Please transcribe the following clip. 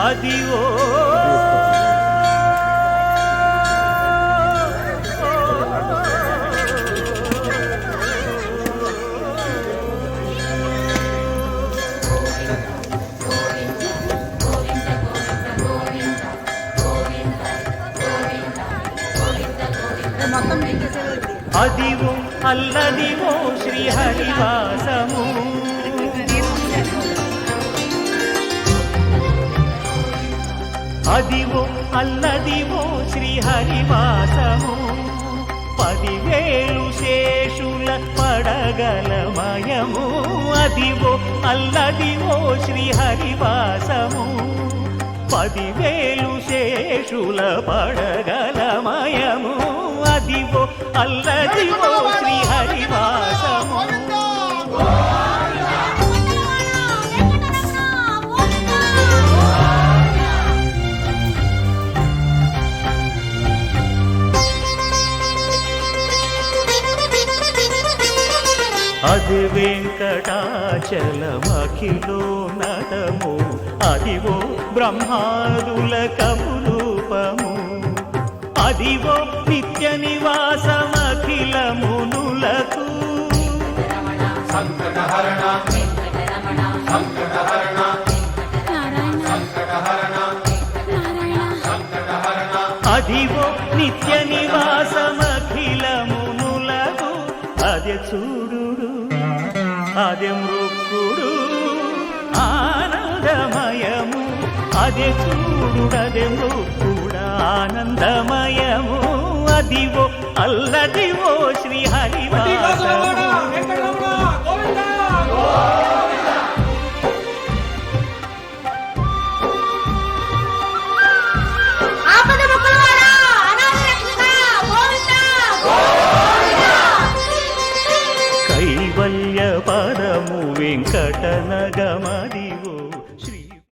అదివో అదివో అల్లదివో శ్రీహరివాసము అదివో అల్లదివో శ్రీహరివాసము 10,000 శేషుల పడగలమయము అదివో అల్లదివో శ్రీహరివాసము 10,000 శేషుల పడగలమయము అదివో అల్లదివో శ్రీహరివాసము అది వెంకటాచలమఖిలో నటము అదివో బ్రహ్మాదుల కపురూపము అదివో నిత్య నివాసమఖిల మునులకు సంకటహరణ సంకటహరణ అదివో నిత్య నివాసమఖిల మునులకు అదే చూడు అదే మృక్కుడు ఆనందమయము అదే చూడుడదే మృక్కుడ ఆనందమయము అదివో అల్లదివో శ్రీహరివాసము